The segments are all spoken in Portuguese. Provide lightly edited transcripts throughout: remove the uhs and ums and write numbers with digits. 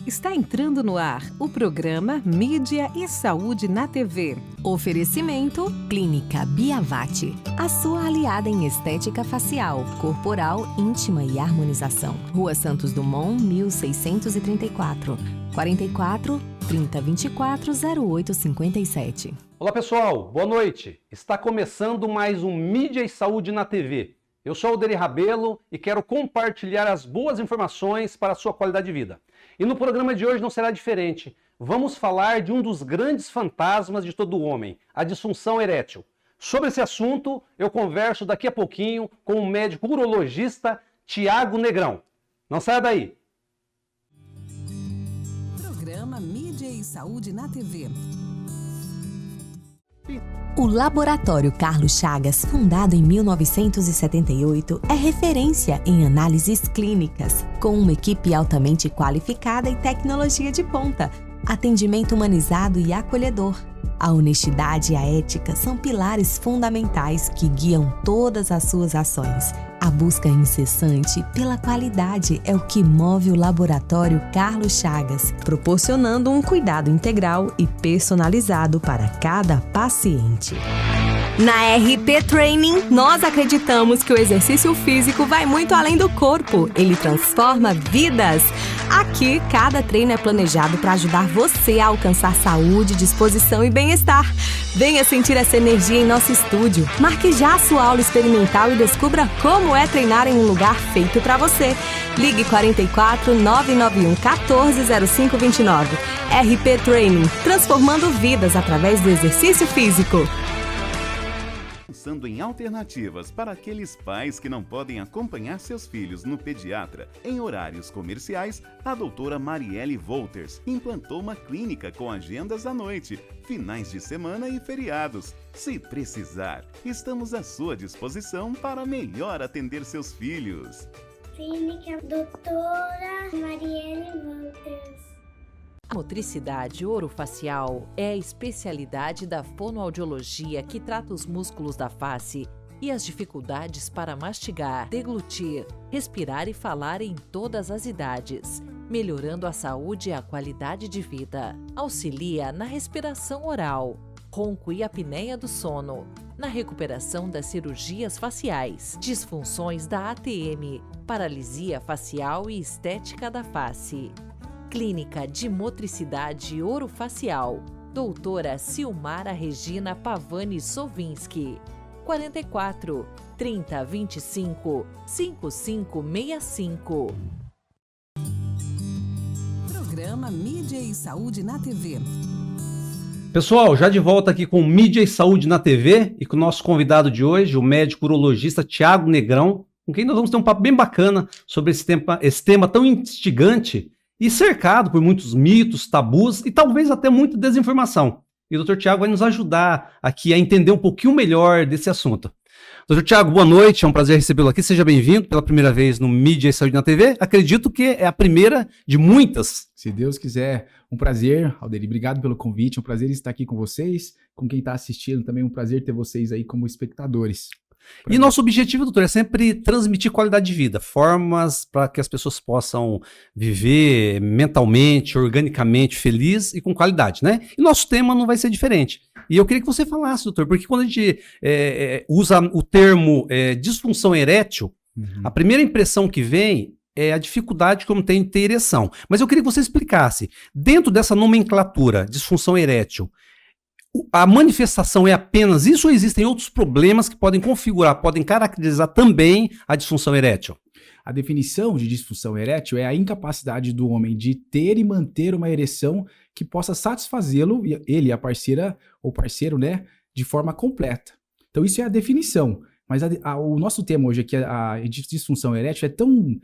Está entrando no ar o programa Mídia e Saúde na TV. Oferecimento Clínica Biavati, a sua aliada em estética facial, corporal, íntima e harmonização. Rua Santos Dumont, 1634, 44 3024 0857. Olá pessoal, boa noite. Está começando mais um Mídia e Saúde na TV. Eu sou Alderi Rabelo e quero compartilhar as boas informações para a sua qualidade de vida. E no programa de hoje não será diferente. Vamos falar de um dos grandes fantasmas de todo homem, a disfunção erétil. Sobre esse assunto, eu converso daqui a pouquinho com o médico urologista Tiago Negrão. Não saia daí! Programa Mídia e Saúde na TV. O Laboratório Carlos Chagas, fundado em 1978, é referência em análises clínicas, com uma equipe altamente qualificada e tecnologia de ponta, atendimento humanizado e acolhedor. A honestidade e a ética são pilares fundamentais que guiam todas as suas ações. A busca incessante pela qualidade é o que move o Laboratório Carlos Chagas, proporcionando um cuidado integral e personalizado para cada paciente. Na RP Training, nós acreditamos que o exercício físico vai muito além do corpo, ele transforma vidas. Aqui, cada treino é planejado para ajudar você a alcançar saúde, disposição e bem-estar. Venha sentir essa energia em nosso estúdio. Marque já a sua aula experimental e descubra como é treinar em um lugar feito para você. Ligue 44 991 14 0529. RP Training, transformando vidas através do exercício físico. Pensando em alternativas para aqueles pais que não podem acompanhar seus filhos no pediatra em horários comerciais, a doutora Marielle Wolters implantou uma clínica com agendas à noite, finais de semana e feriados. Se precisar, estamos à sua disposição para melhor atender seus filhos. Clínica Doutora Marielle Wolters. A motricidade orofacial é a especialidade da fonoaudiologia que trata os músculos da face e as dificuldades para mastigar, deglutir, respirar e falar em todas as idades, melhorando a saúde e a qualidade de vida. Auxilia na respiração oral, ronco e apneia do sono, na recuperação das cirurgias faciais, disfunções da ATM, paralisia facial e estética da face. Clínica de Motricidade Orofacial, doutora Silmara Regina Pavani Sovinski, 44 30 25 5565. Programa Mídia e Saúde na TV. Pessoal, já de volta aqui com Mídia e Saúde na TV e com o nosso convidado de hoje, o médico urologista Tiago Negrão, com quem nós vamos ter um papo bem bacana sobre esse tema tão instigante e cercado por muitos mitos, tabus e talvez até muita desinformação. E o Dr. Tiago vai nos ajudar aqui a entender um pouquinho melhor desse assunto. Dr. Tiago, boa noite, é um prazer recebê-lo aqui. Seja bem-vindo pela primeira vez no Mídia e Saúde na TV. Acredito que é a primeira de muitas. Se Deus quiser, um prazer, Alderi. Obrigado pelo convite, um prazer estar aqui com vocês, com quem está assistindo também, um prazer ter vocês aí como espectadores. E nosso objetivo, doutor, é sempre transmitir qualidade de vida, formas para que as pessoas possam viver mentalmente, organicamente, feliz e com qualidade, né? E nosso tema não vai ser diferente. E eu queria que você falasse, doutor, porque quando a gente usa o termo disfunção erétil, a primeira impressão que vem é a dificuldade que eu tenho de ter ereção. Mas eu queria que você explicasse, dentro dessa nomenclatura, disfunção erétil, a manifestação é apenas isso ou existem outros problemas que podem configurar, podem caracterizar também a disfunção erétil? A definição de disfunção erétil é a incapacidade do homem de ter e manter uma ereção que possa satisfazê-lo, ele, a parceira ou parceiro, né, de forma completa. Então isso é a definição. Mas o nosso tema hoje aqui, a disfunção erétil, é tão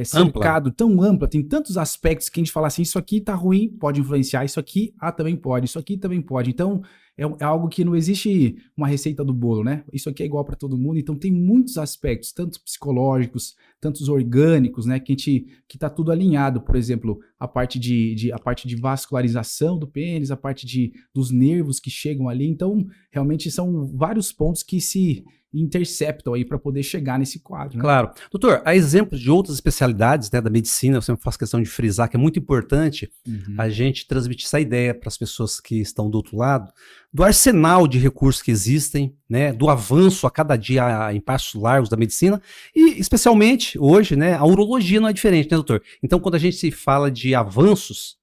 cercado, tão ampla, tem tantos aspectos que a gente fala assim, isso aqui tá ruim, pode influenciar, isso aqui, também pode, isso aqui também pode. Então, é algo que não existe uma receita do bolo, né? Isso aqui é igual para todo mundo, então tem muitos aspectos, tanto psicológicos, tantos orgânicos, né? Que tá tudo alinhado. Por exemplo, a parte de vascularização do pênis, a parte dos nervos que chegam ali. Então, realmente são vários pontos que se interceptam aí para poder chegar nesse quadro, né? Claro. Doutor, há exemplos de outras especialidades, né, da medicina, eu sempre faço questão de frisar que é muito importante a gente transmitir essa ideia para as pessoas que estão do outro lado, do arsenal de recursos que existem, né, do avanço a cada dia em passos largos da medicina e, especialmente, hoje, né, a urologia não é diferente, né, doutor? Então, quando a gente se fala de avanços,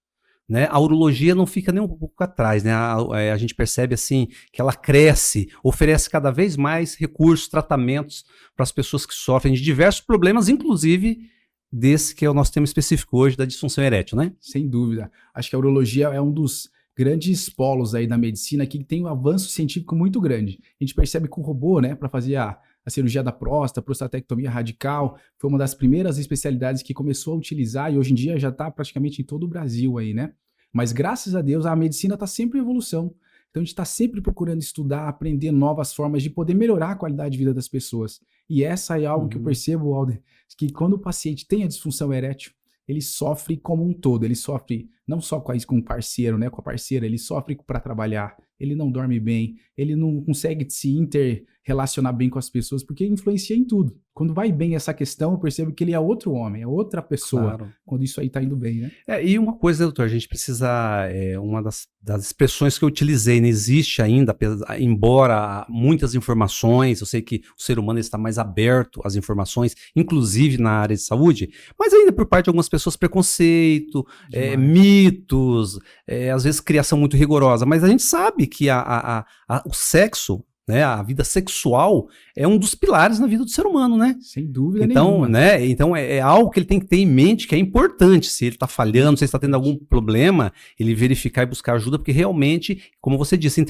né, a urologia não fica nem um pouco atrás, né? A gente percebe assim que ela cresce, oferece cada vez mais recursos, tratamentos para as pessoas que sofrem de diversos problemas, inclusive desse que é o nosso tema específico hoje, da disfunção erétil, né? Sem dúvida. Acho que a urologia é um dos grandes polos aí da medicina que tem um avanço científico muito grande. A gente percebe com o robô, né, para fazer a cirurgia da próstata, a prostatectomia radical, foi uma das primeiras especialidades que começou a utilizar e hoje em dia já está praticamente em todo o Brasil aí, né? Mas graças a Deus a medicina está sempre em evolução. Então a gente está sempre procurando estudar, aprender novas formas de poder melhorar a qualidade de vida das pessoas. E essa é algo que eu percebo, Alder, que quando o paciente tem a disfunção erétil, ele sofre como um todo, ele sofre não só com o parceiro, né, com a parceira, ele sofre para trabalhar, ele não dorme bem, ele não consegue se interrelacionar bem com as pessoas, porque influencia em tudo. Quando vai bem essa questão, eu percebo que ele é outro homem, é outra pessoa, claro, quando isso aí tá indo bem, né? E uma coisa, doutor, a gente precisa, uma das expressões que eu utilizei, não existe ainda, embora muitas informações, eu sei que o ser humano está mais aberto às informações, inclusive na área de saúde, mas ainda por parte de algumas pessoas, preconceito, mitos, às vezes criação muito rigorosa, mas a gente sabe que o sexo, né, a vida sexual é um dos pilares na vida do ser humano, né? Sem dúvida nenhuma. Né, então é algo que ele tem que ter em mente, que é importante. Se ele está falhando, se ele está tendo algum problema, ele verificar e buscar ajuda, porque realmente, como você disse,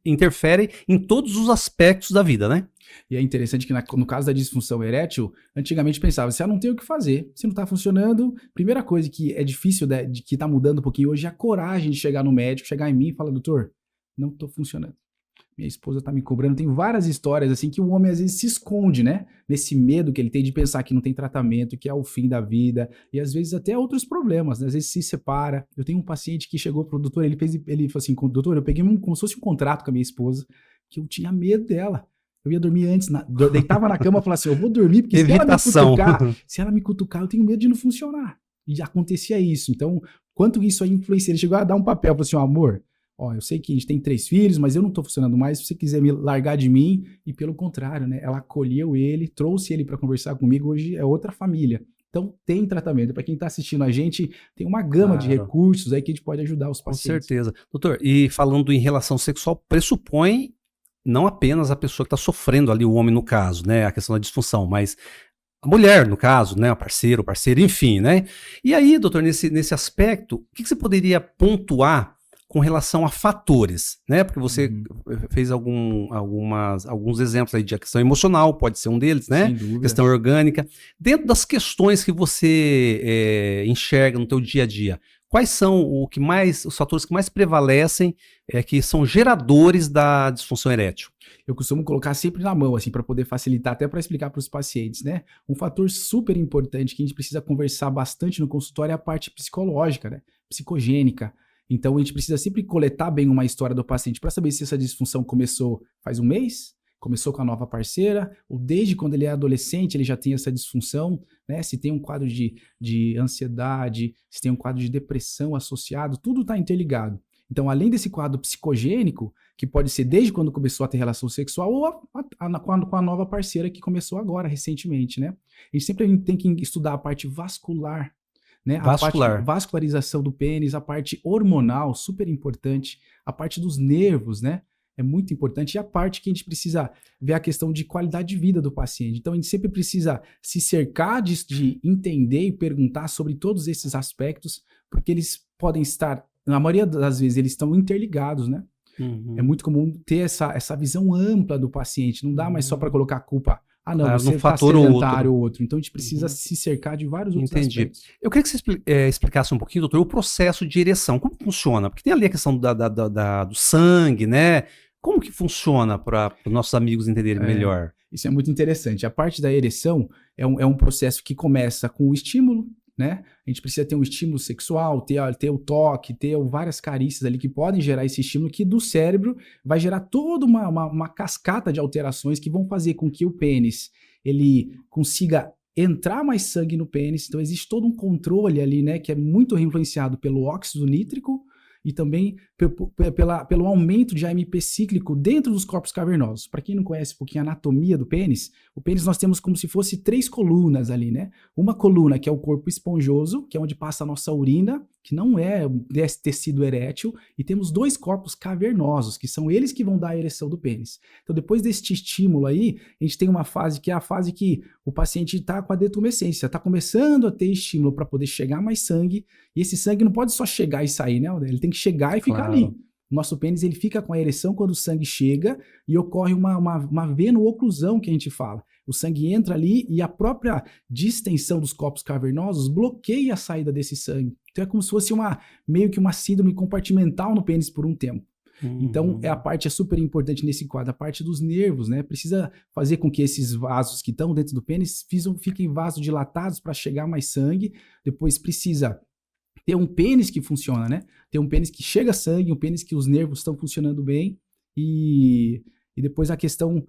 interfere em todos os aspectos da vida, né? E é interessante que no caso da disfunção erétil, antigamente pensava, se não tem o que fazer, se não está funcionando, primeira coisa que é difícil, de que está mudando um pouquinho hoje, é a coragem de chegar no médico, chegar em mim e falar, doutor, não estou funcionando. Minha esposa tá me cobrando. Tem várias histórias assim que o homem às vezes se esconde, né? Nesse medo que ele tem de pensar que não tem tratamento, que é o fim da vida. E às vezes até outros problemas, né? Às vezes se separa. Eu tenho um paciente que chegou pro doutor, ele falou assim, doutor, eu peguei como se fosse um contrato com a minha esposa, que eu tinha medo dela. Eu ia dormir antes, deitava na cama e falava assim, eu vou dormir, porque se ela me cutucar, eu tenho medo de não funcionar. E acontecia isso. Então, quanto isso aí influencia? Ele chegou a dar um papel, falou assim, amor, eu sei que a gente tem 3 filhos, mas eu não tô funcionando mais, se você quiser me largar de mim, e pelo contrário, né, ela acolheu ele, trouxe ele para conversar comigo, hoje é outra família. Então tem tratamento, para quem tá assistindo a gente, tem uma gama de recursos aí que a gente pode ajudar os pacientes. Com certeza. Doutor, e falando em relação sexual, pressupõe não apenas a pessoa que tá sofrendo ali, o homem no caso, né, a questão da disfunção, mas a mulher, no caso, né, o parceiro, enfim, né? E aí, doutor, nesse aspecto, o que você poderia pontuar com relação a fatores, né? Porque você fez alguns exemplos aí de questão emocional, pode ser um deles, né? Questão orgânica. Dentro das questões que você enxerga no teu dia a dia, quais são os fatores que mais prevalecem, que são geradores da disfunção erétil? Eu costumo colocar sempre na mão, assim, para poder facilitar, até para explicar para os pacientes, né? Um fator super importante que a gente precisa conversar bastante no consultório é a parte psicológica, né? Psicogênica. Então, a gente precisa sempre coletar bem uma história do paciente para saber se essa disfunção começou faz um mês, começou com a nova parceira, ou desde quando ele é adolescente ele já tem essa disfunção, né? Se tem um quadro de ansiedade, se tem um quadro de depressão associado, tudo está interligado. Então, além desse quadro psicogênico, que pode ser desde quando começou a ter relação sexual ou com a nova parceira que começou agora, recentemente, né? A gente sempre tem que estudar a parte vascular, né? A parte vascularização do pênis, a parte hormonal, super importante, a parte dos nervos, né? É muito importante. E a parte que a gente precisa ver a questão de qualidade de vida do paciente. Então, a gente sempre precisa se cercar de entender e perguntar sobre todos esses aspectos, porque eles podem estar, na maioria das vezes, eles estão interligados, né? É muito comum ter essa visão ampla do paciente. Não dá mais só para colocar a culpa Ah, não, Ah, você num está fator ou sedentário outro. ou outro. Então a gente precisa Uhum. se cercar de vários outros Entendi. aspectos. Eu queria que você explicasse um pouquinho, doutor, o processo de ereção. Como funciona? Porque tem ali a questão do sangue, né? Como que funciona para os nossos amigos entenderem melhor? Isso é muito interessante. A parte da ereção é um processo que começa com o estímulo, né? A gente precisa ter um estímulo sexual, ter o toque, ter várias carícias ali que podem gerar esse estímulo, que do cérebro vai gerar toda uma cascata de alterações que vão fazer com que o pênis ele consiga entrar mais sangue no pênis. Então existe todo um controle ali, né? Que é muito influenciado pelo óxido nítrico e também pelo aumento de AMP cíclico dentro dos corpos cavernosos. Para quem não conhece um pouquinho a anatomia do pênis, o pênis nós temos como se fosse 3 colunas ali, né? Uma coluna que é o corpo esponjoso, que é onde passa a nossa urina, que não é desse tecido erétil, e temos 2 corpos cavernosos, que são eles que vão dar a ereção do pênis. Então depois deste estímulo aí, a gente tem uma fase que é a fase que o paciente está com a detumescência, está começando a ter estímulo para poder chegar mais sangue, e esse sangue não pode só chegar e sair, né? Ele tem que chegar e ficar ali. O nosso pênis ele fica com a ereção quando o sangue chega e ocorre uma veno-oclusão que a gente fala. O sangue entra ali e a própria distensão dos corpos cavernosos bloqueia a saída desse sangue. Então é como se fosse meio que uma síndrome compartimental no pênis por um tempo. Então, a parte é super importante nesse quadro, a parte dos nervos, né? Precisa fazer com que esses vasos que estão dentro do pênis fiquem vasodilatados para chegar mais sangue. Depois precisa ter um pênis que funciona, né? Ter um pênis que chega sangue, um pênis que os nervos estão funcionando bem. E depois a questão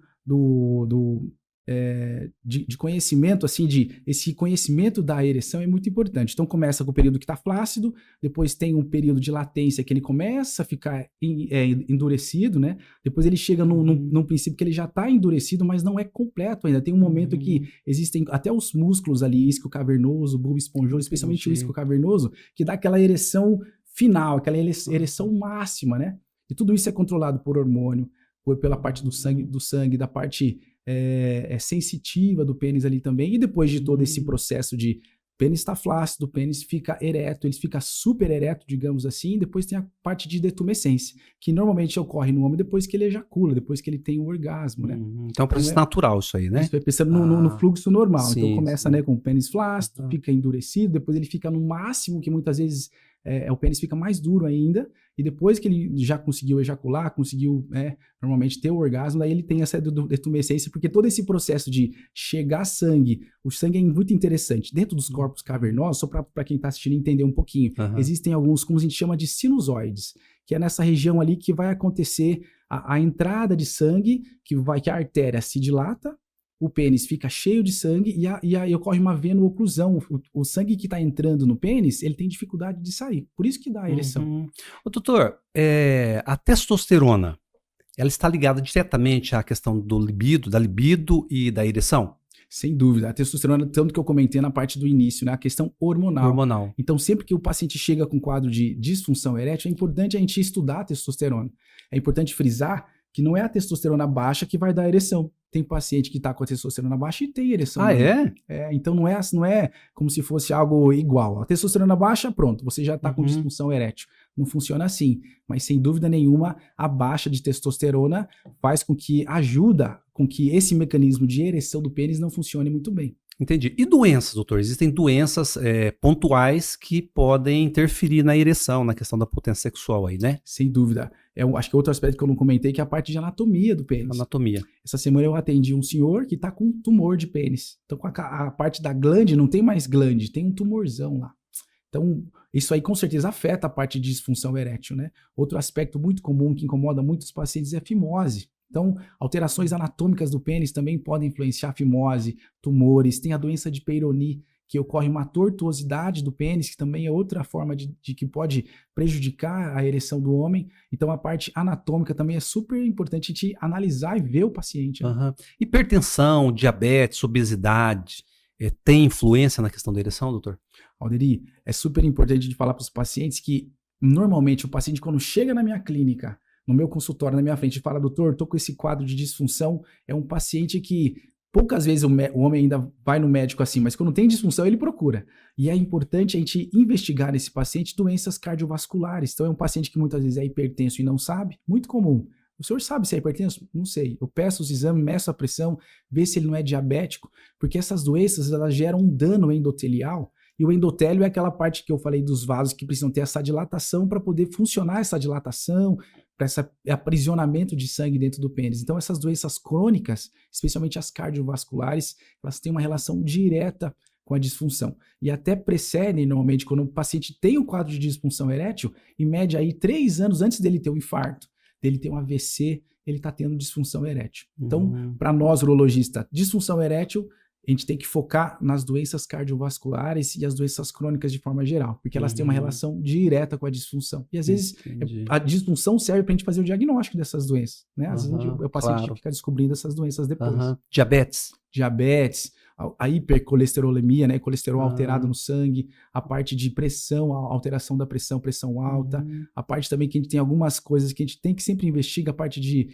de conhecimento, assim, esse conhecimento da ereção é muito importante. Então começa com o período que está flácido, depois tem um período de latência que ele começa a ficar endurecido, né? Depois ele chega num princípio que ele já está endurecido, mas não é completo ainda. Tem um momento que existem até os músculos ali, isquio cavernoso, bulbo esponjoso, especialmente o isquio cavernoso, que dá aquela ereção final, aquela ereção máxima, né? E tudo isso é controlado por hormônio, pela parte do sangue, da parte sensitiva do pênis ali também. E depois de todo esse processo de pênis está flácido, o pênis fica ereto, ele fica super ereto, digamos assim, e depois tem a parte de detumescência, que normalmente ocorre no homem depois que ele ejacula, depois que ele tem o orgasmo, né? Então é um processo natural isso aí, né? Isso vai pensando no fluxo normal. Sim, então começa, né, com o pênis flácido, fica endurecido, depois ele fica no máximo, que muitas vezes o pênis fica mais duro ainda, e depois que ele já conseguiu ejacular, conseguiu normalmente ter o orgasmo, daí ele tem essa detumescência, porque todo esse processo de chegar sangue, o sangue é muito interessante. Dentro dos corpos cavernosos, só para quem está assistindo entender um pouquinho, existem alguns, como a gente chama de sinusoides, que é nessa região ali que vai acontecer a entrada de sangue, que a artéria se dilata, o pênis fica cheio de sangue e aí ocorre uma veno-oclusão. O sangue que está entrando no pênis, ele tem dificuldade de sair. Por isso que dá a ereção. Ô, doutor, a testosterona, ela está ligada diretamente à questão da libido e da ereção? Sem dúvida. A testosterona, tanto que eu comentei na parte do início, né? A questão hormonal. Então, sempre que o paciente chega com quadro de disfunção erétil, é importante a gente estudar a testosterona. É importante frisar que não é a testosterona baixa que vai dar ereção. Tem paciente que está com a testosterona baixa e tem ereção. Ah, é? Então não é como se fosse algo igual. A testosterona baixa, pronto, você já está com disfunção erétil. Não funciona assim. Mas sem dúvida nenhuma, a baixa de testosterona faz com que ajuda com que esse mecanismo de ereção do pênis não funcione muito bem. Entendi. E doenças, doutor? Existem doenças pontuais que podem interferir na ereção, na questão da potência sexual aí, né? Sem dúvida. Acho que outro aspecto que eu não comentei que é a parte de anatomia do pênis. Anatomia. Essa semana eu atendi um senhor que está com um tumor de pênis. Então, com a parte da glande, não tem mais glande, tem um tumorzão lá. Então, isso aí com certeza afeta a parte de disfunção erétil, né? Outro aspecto muito comum que incomoda muitos pacientes é a fimose. Então, alterações anatômicas do pênis também podem influenciar a fimose, tumores. Tem a doença de Peyronie, que ocorre uma tortuosidade do pênis, que também é outra forma de que pode prejudicar a ereção do homem. Então, a parte anatômica também é super importante a gente analisar e ver o paciente. Né? Hipertensão, diabetes, obesidade, tem influência na questão da ereção, doutor? Alderi, é super importante de falar para os pacientes que, normalmente, o paciente, quando chega na minha clínica, no meu consultório, na minha frente, fala, doutor, tô com esse quadro de disfunção, é um paciente que poucas vezes o homem ainda vai no médico assim, mas quando tem disfunção ele procura. E é importante a gente investigar nesse paciente doenças cardiovasculares. Então é um paciente que muitas vezes é hipertenso e não sabe, muito comum. O senhor sabe se é hipertenso? Não sei. Eu peço os exames, meço a pressão, ver se ele não é diabético, porque essas doenças, elas geram um dano endotelial, e o endotélio é aquela parte que eu falei dos vasos que precisam ter essa dilatação para poder funcionar essa dilatação, para esse aprisionamento de sangue dentro do pênis. Então, essas doenças crônicas, especialmente as cardiovasculares, elas têm uma relação direta com a disfunção. E até precedem, normalmente, quando o paciente tem um quadro de disfunção erétil, em média aí 3 anos antes dele ter um infarto, dele ter um AVC, ele está tendo disfunção erétil. Então, para nós, urologistas, disfunção erétil, a gente tem que focar nas doenças cardiovasculares e as doenças crônicas de forma geral, porque elas têm uma relação direta com a disfunção. E às vezes a disfunção serve para a gente fazer o diagnóstico dessas doenças, né? Às vezes o paciente fica descobrindo essas doenças depois. Diabetes, a hipercolesterolemia, né? Colesterol alterado no sangue, a parte de pressão, a alteração da pressão, pressão alta, a parte também que a gente tem algumas coisas que a gente tem que sempre investigar, a parte de,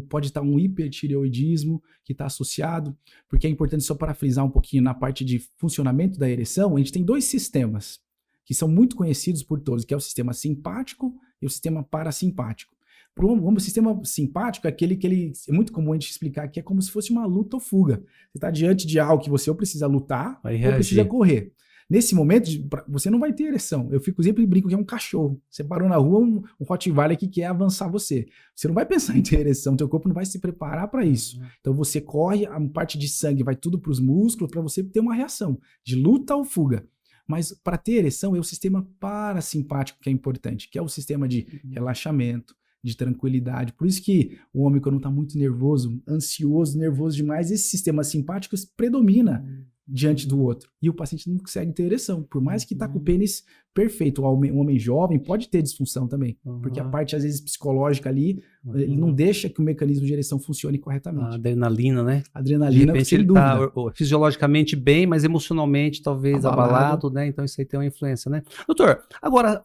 pode estar um hipertireoidismo que está associado, porque é importante só para frisar um pouquinho na parte de funcionamento da ereção, a gente tem 2 sistemas que são muito conhecidos por todos, que é o sistema simpático e o sistema parasimpático. O sistema simpático é aquele que é muito comum a gente explicar que é como se fosse uma luta ou fuga. Você está diante de algo que você ou precisa lutar ou precisa correr. Nesse momento, você não vai ter ereção. Eu sempre brinco que é um cachorro. Você parou na rua, um Rottweiler que quer avançar você. Você não vai pensar em ter ereção, teu corpo não vai se preparar para isso. Então você corre, a parte de sangue vai tudo para os músculos para você ter uma reação de luta ou fuga. Mas para ter ereção é o sistema parasimpático que é importante, que é o sistema de relaxamento, de tranquilidade. Por isso que o homem, quando está muito nervoso, ansioso, nervoso demais, esse sistema simpático predomina diante do outro. E o paciente não consegue ter ereção. Por mais que está com o pênis perfeito. Um homem jovem pode ter disfunção também. Porque a parte, às vezes, psicológica ali, ele não deixa que o mecanismo de ereção funcione corretamente. A adrenalina, né? Adrenalina, de repente ele está fisiologicamente bem, mas emocionalmente talvez abalado, né? Então isso aí tem uma influência, né? Doutor, agora,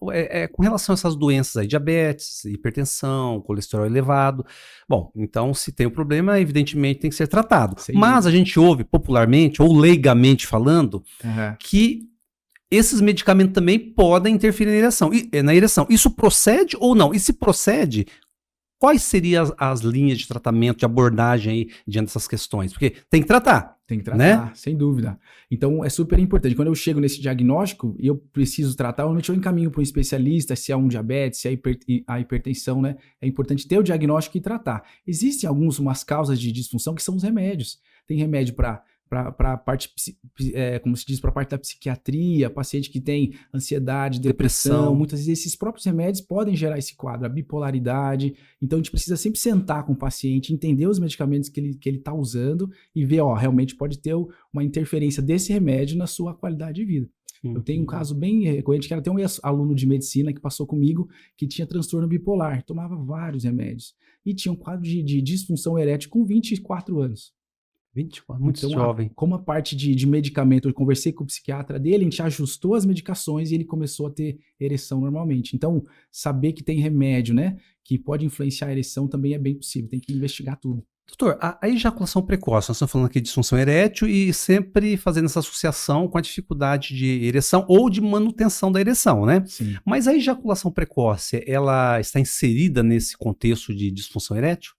com relação a essas doenças aí, diabetes, hipertensão, colesterol elevado, bom, então se tem um problema, evidentemente tem que ser tratado. Mas a gente ouve popularmente, ou leigamente falando, que esses medicamentos também podem interferir na ereção. Isso procede ou não? E se procede, quais seriam as linhas de tratamento, de abordagem aí diante dessas questões? Porque tem que tratar. Tem que tratar, né? Sem dúvida. Então é super importante. Quando eu chego nesse diagnóstico e eu preciso tratar, normalmente eu encaminho para um especialista, se é um diabetes, se é a hipertensão, né? É importante ter o diagnóstico e tratar. Existem umas causas de disfunção que são os remédios. Tem remédio para a parte, como se diz, para a parte da psiquiatria, paciente que tem ansiedade, depressão. Muitas vezes esses próprios remédios podem gerar esse quadro, a bipolaridade. Então a gente precisa sempre sentar com o paciente, entender os medicamentos que ele está usando e ver, realmente pode ter uma interferência desse remédio na sua qualidade de vida. Eu tenho um caso bem recorrente, que era até um aluno de medicina que passou comigo, que tinha transtorno bipolar, tomava vários remédios e tinha um quadro de disfunção erétil com 24 anos. 24, muito então, jovem. Como a parte de medicamento, eu conversei com o psiquiatra dele, a gente ajustou as medicações e ele começou a ter ereção normalmente. Então, saber que tem remédio, né, que pode influenciar a ereção também é bem possível, tem que investigar tudo. Doutor, a ejaculação precoce, nós estamos falando aqui de disfunção erétil e sempre fazendo essa associação com a dificuldade de ereção ou de manutenção da ereção, né? Sim. Mas a ejaculação precoce, ela está inserida nesse contexto de disfunção erétil?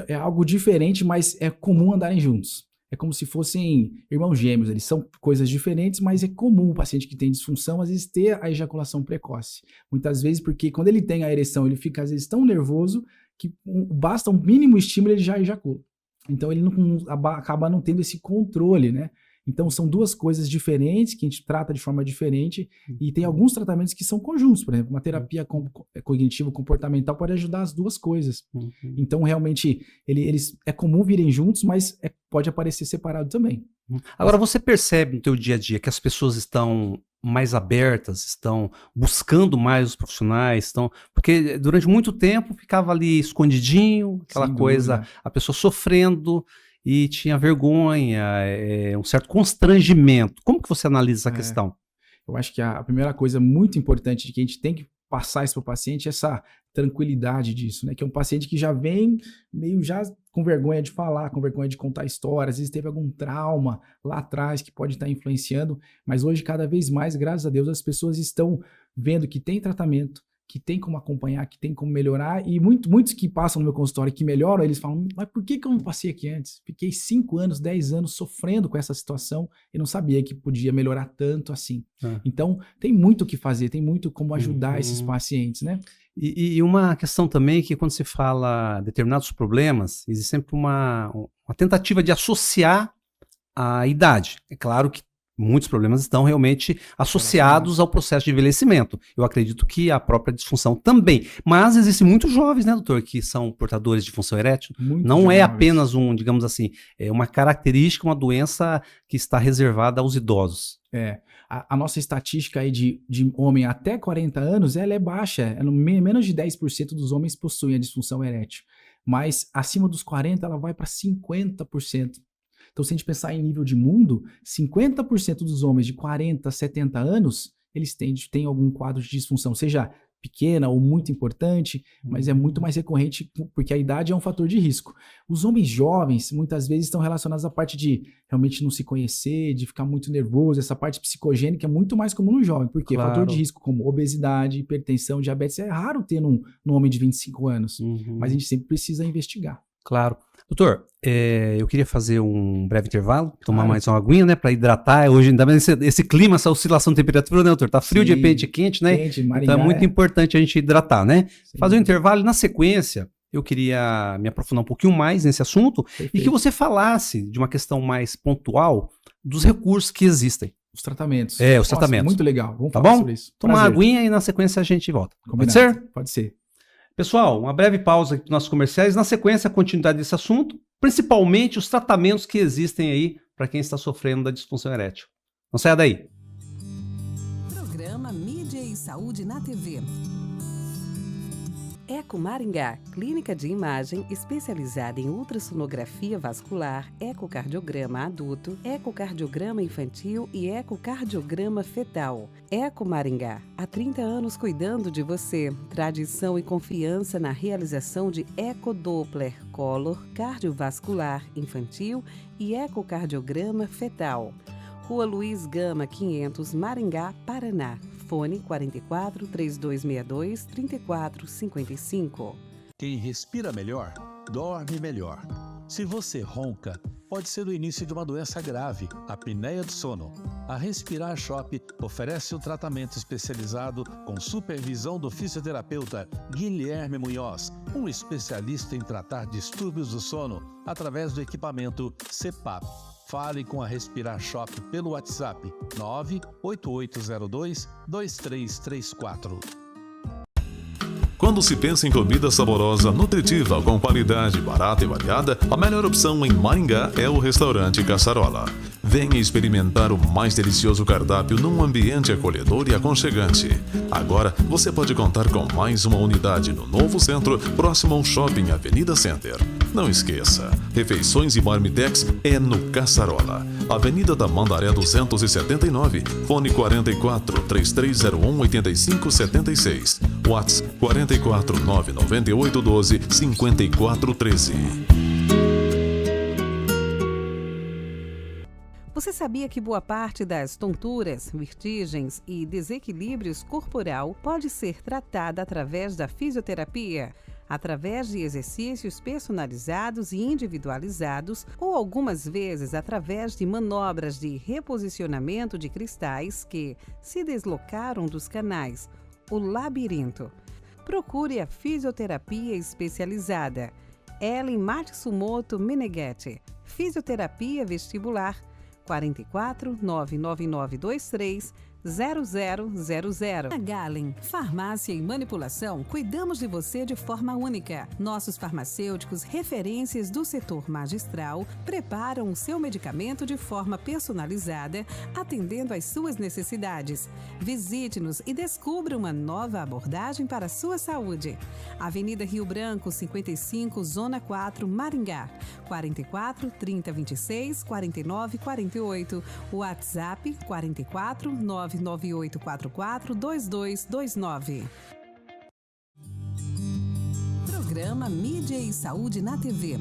É algo diferente, mas é comum andarem juntos. É como se fossem irmãos gêmeos, eles são coisas diferentes, mas é comum o paciente que tem disfunção, às vezes, ter a ejaculação precoce. Muitas vezes, porque quando ele tem a ereção, ele fica, às vezes, tão nervoso que basta um mínimo estímulo, ele já ejacula. Então, ele acaba não tendo esse controle, né? Então, são duas coisas diferentes, que a gente trata de forma diferente, e tem alguns tratamentos que são conjuntos, por exemplo, uma terapia cognitivo-comportamental pode ajudar as duas coisas. Então, realmente, eles é comum virem juntos, mas pode aparecer separado também. Agora, você percebe no teu dia a dia que as pessoas estão mais abertas, estão buscando mais os profissionais, porque durante muito tempo ficava ali escondidinho, aquela coisa, a pessoa sofrendo, e tinha vergonha, um certo constrangimento. Como que você analisa essa questão? Eu acho que a primeira coisa muito importante de que a gente tem que passar isso para o paciente é essa tranquilidade disso, né? Que é um paciente que já vem meio já com vergonha de falar, com vergonha de contar histórias, às vezes teve algum trauma lá atrás que pode estar influenciando, mas hoje cada vez mais, graças a Deus, as pessoas estão vendo que tem tratamento, que tem como acompanhar, que tem como melhorar, e muitos que passam no meu consultório que melhoram, eles falam, mas por que eu não passei aqui antes? Fiquei 5 anos, 10 anos sofrendo com essa situação e não sabia que podia melhorar tanto assim. Então, tem muito o que fazer, tem muito como ajudar esses pacientes, né? E uma questão também que quando se fala determinados problemas, existe sempre uma tentativa de associar a idade. É claro que muitos problemas estão realmente associados ao processo de envelhecimento. Eu acredito que a própria disfunção também. Mas existem muitos jovens, né, doutor, que são portadores de disfunção erétil. Não é apenas digamos assim, uma característica, uma doença que está reservada aos idosos. A nossa estatística aí de homem até 40 anos, ela é baixa. Menos de 10% dos homens possuem a disfunção erétil. Mas acima dos 40, ela vai para 50%. Então, se a gente pensar em nível de mundo, 50% dos homens de 40 a 70 anos, eles têm algum quadro de disfunção, seja pequena ou muito importante, mas é muito mais recorrente porque a idade é um fator de risco. Os homens jovens, muitas vezes, estão relacionados à parte de realmente não se conhecer, de ficar muito nervoso, essa parte psicogênica é muito mais comum no jovem, porque fator de risco como obesidade, hipertensão, diabetes, é raro ter num homem de 25 anos, mas a gente sempre precisa investigar. Claro. Doutor, eu queria fazer um breve intervalo, tomar mais uma aguinha, né, para hidratar. Hoje, ainda mais esse clima, essa oscilação de temperatura, né, doutor? Tá frio, de repente quente, né? Então é muito importante a gente hidratar, né? Sim. Fazer um intervalo e na sequência, eu queria me aprofundar um pouquinho mais nesse assunto. Perfeito. E que você falasse de uma questão mais pontual dos recursos que existem. Os tratamentos. Os tratamentos. Muito legal. Vamos falar bom? Sobre isso. Tomar uma aguinha e na sequência a gente volta. Combinado. Pode ser? Pode ser. Pessoal, uma breve pausa aqui dos nossos comerciais. Na sequência, a continuidade desse assunto, principalmente os tratamentos que existem aí para quem está sofrendo da disfunção erétil. Não saia daí. Programa Mídia e Saúde na TV. Eco Maringá, clínica de imagem especializada em ultrassonografia vascular, ecocardiograma adulto, ecocardiograma infantil e ecocardiograma fetal. Eco Maringá, há 30 anos cuidando de você. Tradição e confiança na realização de ecodoppler, color, cardiovascular infantil e ecocardiograma fetal. Rua Luiz Gama, 500, Maringá, Paraná. Fone 44 3262 3455. Quem respira melhor, dorme melhor. Se você ronca, pode ser o início de uma doença grave, a apneia do sono. A Respirar Shop oferece um tratamento especializado com supervisão do fisioterapeuta Guilherme Munhoz, um especialista em tratar distúrbios do sono através do equipamento CPAP. Fale com a Respirar Shop pelo WhatsApp 98802-2334. Quando se pensa em comida saborosa, nutritiva, com qualidade, barata e variada, a melhor opção em Maringá é o restaurante Cassarola. Venha experimentar o mais delicioso cardápio num ambiente acolhedor e aconchegante. Agora, você pode contar com mais uma unidade no novo centro, próximo ao Shopping Avenida Center. Não esqueça, refeições e marmitex é no Cassarola. Avenida da Mandaré 279, fone 44 3301 8576, WhatsApp 44 998 12 5413. Você sabia que boa parte das tonturas, vertigens e desequilíbrios corporal pode ser tratada através da fisioterapia? Através de exercícios personalizados e individualizados ou algumas vezes através de manobras de reposicionamento de cristais que se deslocaram dos canais, o labirinto. Procure a fisioterapia especializada. Ellen Matsumoto Meneghetti, Fisioterapia Vestibular, 44 99923 0000. Na Galen, farmácia e manipulação, cuidamos de você de forma única. Nossos farmacêuticos, referências do setor magistral, preparam o seu medicamento de forma personalizada, atendendo às suas necessidades. Visite-nos e descubra uma nova abordagem para a sua saúde. Avenida Rio Branco, 55, Zona 4, Maringá. 44 30 26 49 48. WhatsApp 44 99844 2229. Programa Mídia e Saúde na TV.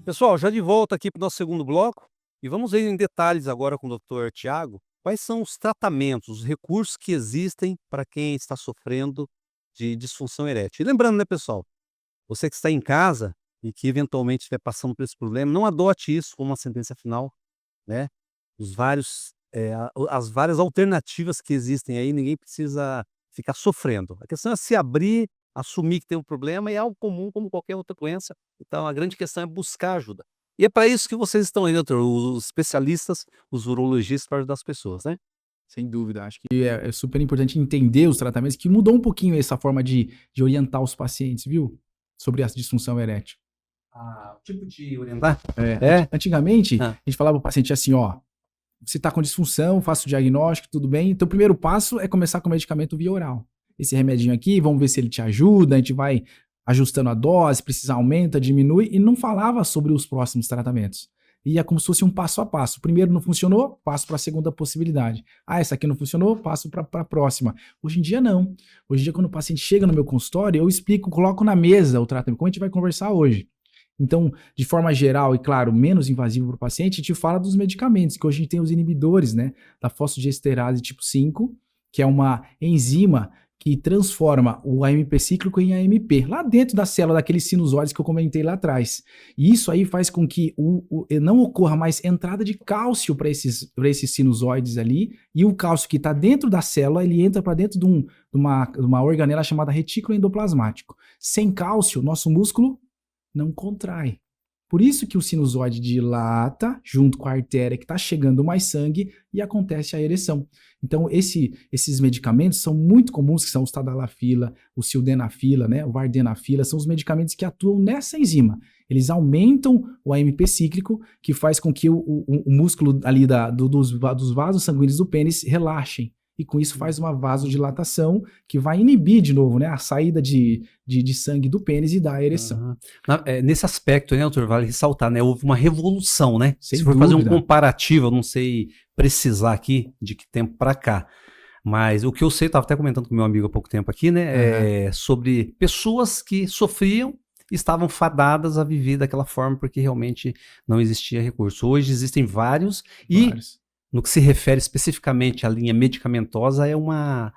Pessoal, já de volta aqui para o nosso segundo bloco e vamos ver em detalhes agora com o Dr. Tiago quais são os tratamentos, os recursos que existem para quem está sofrendo de disfunção erétil. E lembrando, né, pessoal, você que está em casa e que eventualmente estiver passando por esse problema, não adote isso como uma sentença final, né? As várias alternativas que existem aí, ninguém precisa ficar sofrendo. A questão é se abrir, assumir que tem um problema, e é algo comum como qualquer outra doença. Então a grande questão é buscar ajuda. E é para isso que vocês estão aí, doutor, os especialistas, os urologistas, para ajudar as pessoas, né? Sem dúvida, acho que é super importante entender os tratamentos, que mudou um pouquinho essa forma de orientar os pacientes, viu? Sobre a disfunção erétil. O tipo de orientar? Antigamente, a gente falava pro paciente assim, ó, você tá com disfunção, faça o diagnóstico, tudo bem? Então o primeiro passo é começar com o medicamento via oral. Esse remedinho aqui, vamos ver se ele te ajuda, a gente vai ajustando a dose, precisa aumenta, diminui, e não falava sobre os próximos tratamentos. Ia como se fosse um passo a passo. O primeiro não funcionou, passo para a segunda possibilidade. Essa aqui não funcionou, passo para a próxima. Hoje em dia não. Hoje em dia quando o paciente chega no meu consultório, eu explico, coloco na mesa o tratamento, como a gente vai conversar hoje. Então, de forma geral e, claro, menos invasivo para o paciente, a gente fala dos medicamentos, que hoje a gente tem os inibidores, né, da fosfodiesterase tipo 5, que é uma enzima que transforma o AMP cíclico em AMP, lá dentro da célula daqueles sinusóides que eu comentei lá atrás. E isso aí faz com que não ocorra mais entrada de cálcio para esses sinusóides ali, e o cálcio que está dentro da célula, ele entra para dentro de uma organela chamada retículo endoplasmático. Sem cálcio, nosso músculo não contrai. Por isso que o sinusóide dilata junto com a artéria que está chegando mais sangue e acontece a ereção. Então esses medicamentos são muito comuns, que são os tadalafila, o sildenafila, né, o vardenafila, são os medicamentos que atuam nessa enzima. Eles aumentam o AMP cíclico, que faz com que o músculo ali dos vasos sanguíneos do pênis relaxem. E com isso faz uma vasodilatação que vai inibir de novo, né, a saída de sangue do pênis e da ereção. Nesse aspecto, né, doutor, vale ressaltar, né, houve uma revolução, né? Sem Se for dúvida. fazer um comparativo, eu não sei precisar aqui de que tempo para cá, mas o que eu sei, estava até comentando com meu amigo há pouco tempo aqui, né, sobre pessoas que sofriam e estavam fadadas a viver daquela forma porque realmente não existia recurso. Hoje existem vários. No que se refere especificamente à linha medicamentosa, é uma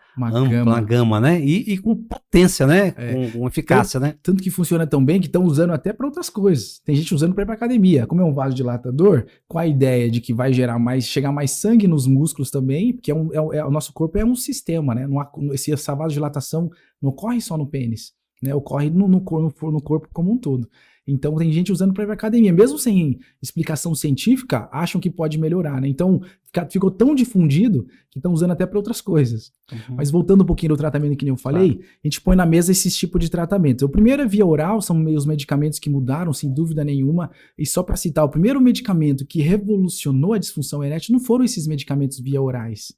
gama, né? E com potência, né? Com eficácia, né? Tanto que funciona tão bem que estão usando até para outras coisas. Tem gente usando para ir para academia. Como é um vasodilatador, com a ideia de que vai chegar mais sangue nos músculos também, porque o nosso corpo é um sistema, né? Essa vasodilatação não ocorre só no pênis, né? Ocorre no corpo como um todo. Então tem gente usando para ir para academia, mesmo sem explicação científica, acham que pode melhorar, né? Então ficou tão difundido que estão usando até para outras coisas. Mas voltando um pouquinho do tratamento que nem eu falei, a gente põe na mesa esses tipos de tratamentos. O primeiro é via oral, são os medicamentos que mudaram, sem dúvida nenhuma. E só para citar, o primeiro medicamento que revolucionou a disfunção erétil não foram esses medicamentos via orais.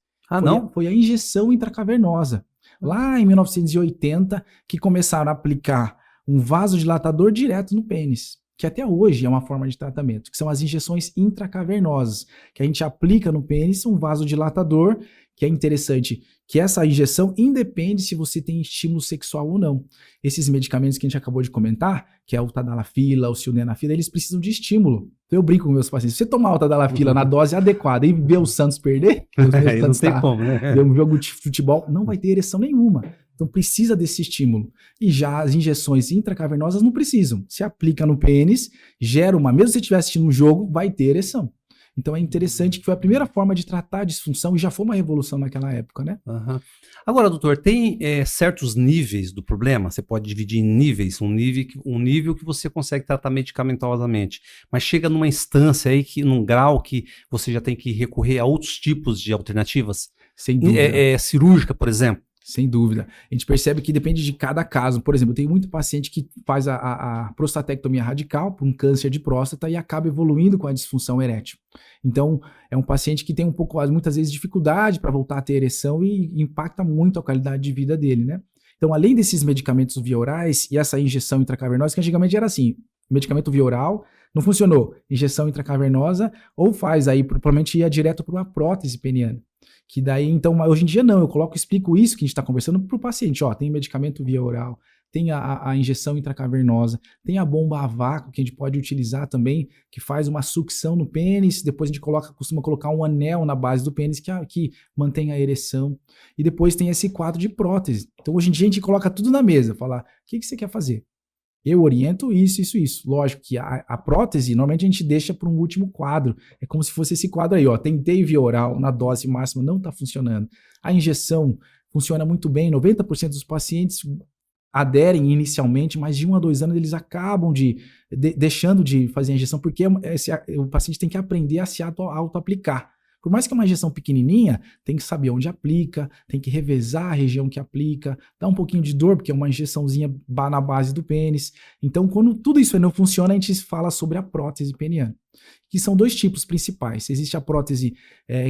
Foi a injeção intracavernosa. Lá em 1980, que começaram a aplicar um vasodilatador direto no pênis, que até hoje é uma forma de tratamento, que são as injeções intracavernosas, que a gente aplica no pênis um vasodilatador, que é interessante, que essa injeção independe se você tem estímulo sexual ou não. Esses medicamentos que a gente acabou de comentar, que é o tadalafila, o sildenafila, eles precisam de estímulo. Então eu brinco com meus pacientes, se você tomar o tadalafila na dose adequada e ver o Santos perder, não tem como, né? Ver um jogo de futebol, não vai ter ereção nenhuma. Então precisa desse estímulo. E já as injeções intracavernosas não precisam. Se aplica no pênis, gera mesmo se você estiver assistindo um jogo, vai ter ereção. Então é interessante que foi a primeira forma de tratar a disfunção e já foi uma revolução naquela época, né? Agora, doutor, tem certos níveis do problema? Você pode dividir em níveis, um nível que você consegue tratar medicamentosamente, mas chega numa instância aí, num grau que você já tem que recorrer a outros tipos de alternativas? Sem dúvida. Cirúrgica, por exemplo? Sem dúvida. A gente percebe que depende de cada caso. Por exemplo, eu tenho muito paciente que faz a prostatectomia radical por um câncer de próstata e acaba evoluindo com a disfunção erétil. Então, é um paciente que tem um pouco, muitas vezes, dificuldade para voltar a ter ereção e impacta muito a qualidade de vida dele, né? Então, além desses medicamentos via orais e essa injeção intracavernosa, que antigamente era assim, medicamento via oral, não funcionou, injeção intracavernosa, ou faz aí, provavelmente ia direto para uma prótese peniana. Que daí, então, hoje em dia não, eu explico isso que a gente está conversando para o paciente, ó, tem medicamento via oral, tem a injeção intracavernosa, tem a bomba a vácuo que a gente pode utilizar também, que faz uma sucção no pênis, depois a gente costuma colocar um anel na base do pênis que mantém a ereção. E depois tem esse quadro de prótese. Então hoje em dia a gente coloca tudo na mesa, fala, o que você quer fazer? Eu oriento isso. Lógico que a prótese, normalmente a gente deixa para um último quadro. É como se fosse esse quadro aí, ó. Tentei via oral na dose máxima, não está funcionando. A injeção funciona muito bem, 90% dos pacientes aderem inicialmente, mas de 1 a 2 anos eles acabam deixando de fazer a injeção, porque o paciente tem que aprender a se auto-aplicar. Por mais que é uma injeção pequenininha, tem que saber onde aplica, tem que revezar a região que aplica, dá um pouquinho de dor, porque é uma injeçãozinha na base do pênis. Então, quando tudo isso não funciona, a gente fala sobre a prótese peniana, que são 2 tipos principais. Existe a prótese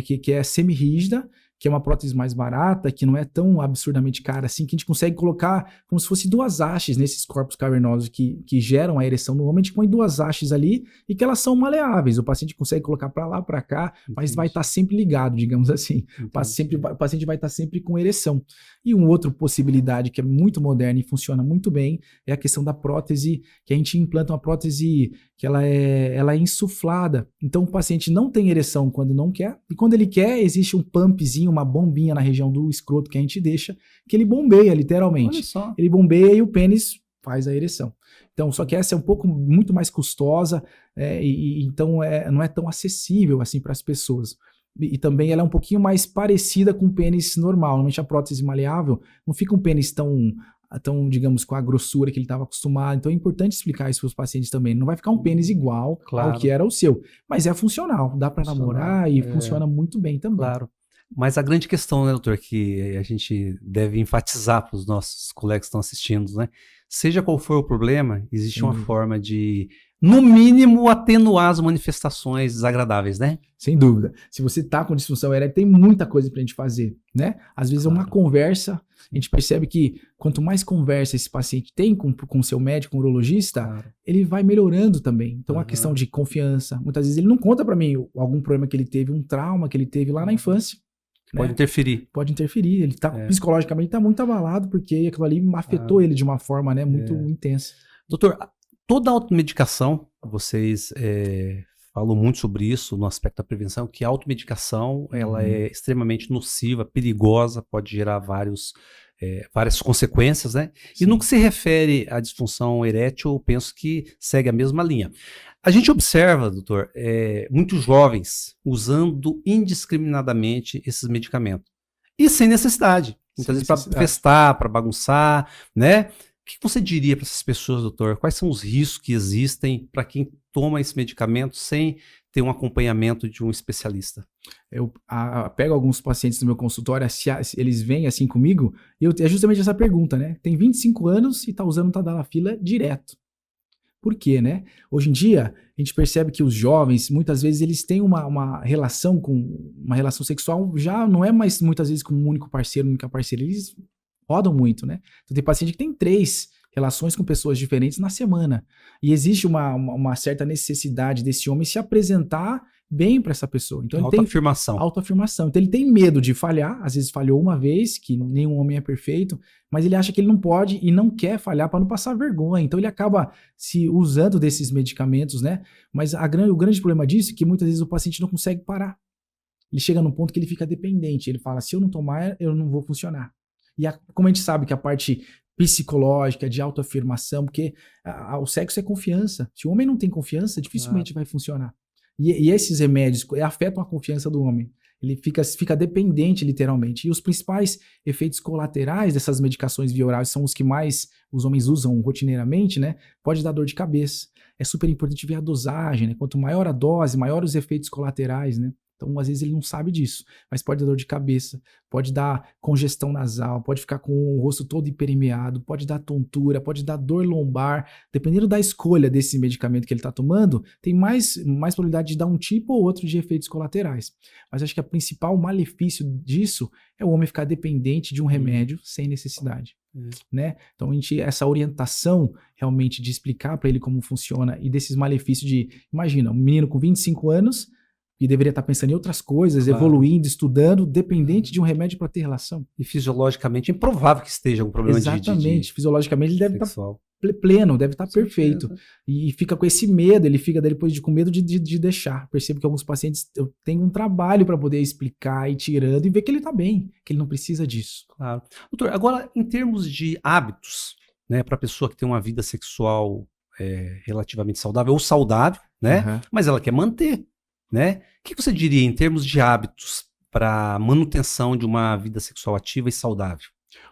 que é semi-rígida, que é uma prótese mais barata, que não é tão absurdamente cara assim, que a gente consegue colocar como se fosse 2 hastes nesses corpos cavernosos que geram a ereção no homem. A gente põe 2 hastes ali e que elas são maleáveis. O paciente consegue colocar para lá, para cá, mas vai estar sempre ligado, digamos assim. O paciente vai estar sempre com ereção. E uma outra possibilidade que é muito moderna e funciona muito bem é a questão da prótese, que a gente implanta uma prótese que ela é insuflada. Então o paciente não tem ereção quando não quer, e quando ele quer, existe um pumpzinho, uma bombinha na região do escroto que a gente deixa, que ele bombeia literalmente. Olha só. Ele bombeia e o pênis faz a ereção. Então, só que essa é muito mais custosa, então não é tão acessível assim para as pessoas. E também ela é um pouquinho mais parecida com o pênis normal. Normalmente a prótese maleável não fica um pênis tão, digamos, com a grossura que ele estava acostumado. Então é importante explicar isso para os pacientes também. Não vai ficar um pênis igual ao que era o seu, mas é funcional. Dá para namorar e funciona muito bem também. Claro. Mas a grande questão, né, doutor, que a gente deve enfatizar para os nossos colegas que estão assistindo, né? Seja qual for o problema, existe uma forma de, no mínimo, atenuar as manifestações desagradáveis, né? Sem dúvida. Se você está com disfunção erétil, tem muita coisa para a gente fazer, né? Às vezes é uma conversa, a gente percebe que quanto mais conversa esse paciente tem com o seu médico, com o urologista, ele vai melhorando também. Então a questão de confiança, muitas vezes ele não conta para mim algum problema que ele teve, um trauma que ele teve lá na infância. Pode interferir. Pode interferir. Ele tá psicologicamente tá muito abalado, porque aquilo ali afetou ele de uma forma, né, muito intensa. Doutor, toda automedicação, vocês falam muito sobre isso no aspecto da prevenção, que a automedicação ela é extremamente nociva, perigosa, pode gerar várias consequências, né? Sim. E no que se refere à disfunção erétil, eu penso que segue a mesma linha. A gente observa, doutor, muitos jovens usando indiscriminadamente esses medicamentos. E sem necessidade. Muitas vezes para festar, para bagunçar, né? O que você diria para essas pessoas, doutor? Quais são os riscos que existem para quem toma esse medicamento sem ter um acompanhamento de um especialista? Eu pego alguns pacientes no meu consultório, eles vêm assim comigo, e é justamente essa pergunta, né? Tem 25 anos e está usando Tadalafila direto. Por quê, né? Hoje em dia, a gente percebe que os jovens, muitas vezes, eles têm uma relação sexual, já não é mais muitas vezes com um único parceiro, única parceira, eles rodam muito, né? Então tem paciente que tem 3 relações com pessoas diferentes na semana. E existe uma certa necessidade desse homem se apresentar bem para essa pessoa. Então autoafirmação. Autoafirmação. Então ele tem medo de falhar, às vezes falhou uma vez, que nenhum homem é perfeito, mas ele acha que ele não pode e não quer falhar para não passar vergonha. Então ele acaba se usando desses medicamentos, né? Mas o grande problema disso é que muitas vezes o paciente não consegue parar. Ele chega num ponto que ele fica dependente. Ele fala, se eu não tomar, eu não vou funcionar. E como a gente sabe que a parte psicológica, de autoafirmação, porque o sexo é confiança. Se o homem não tem confiança, dificilmente vai funcionar. E esses remédios afetam a confiança do homem. Ele fica dependente, literalmente. E os principais efeitos colaterais dessas medicações via oral são os que mais os homens usam rotineiramente, né? Pode dar dor de cabeça. É super importante ver a dosagem, né? Quanto maior a dose, maior os efeitos colaterais, né? Então, às vezes, ele não sabe disso, mas pode dar dor de cabeça, pode dar congestão nasal, pode ficar com o rosto todo hiperemiado, pode dar tontura, pode dar dor lombar. Dependendo da escolha desse medicamento que ele está tomando, tem mais probabilidade de dar um tipo ou outro de efeitos colaterais. Mas acho que o principal malefício disso é o homem ficar dependente de um remédio sem necessidade. Né? Então, essa orientação realmente de explicar para ele como funciona e desses malefícios de, imagina, um menino com 25 anos e deveria estar pensando em outras coisas, Claro. evoluindo, estudando, dependente de um remédio para ter relação. E fisiologicamente é improvável que esteja um problema Exatamente. Fisiologicamente ele deve estar sexual. pleno, deve estar Com perfeito. certeza. E fica com esse medo, ele fica daí depois com medo de deixar. Percebo que alguns pacientes eu tenho um trabalho para poder explicar, ir tirando e ver que ele está bem, que ele não precisa disso. Claro. Doutor, agora em termos de hábitos, né, para a pessoa que tem uma vida sexual relativamente saudável ou saudável, né, Aham. mas ela quer manter, né? O que você diria em termos de hábitos para manutenção de uma vida sexual ativa e saudável?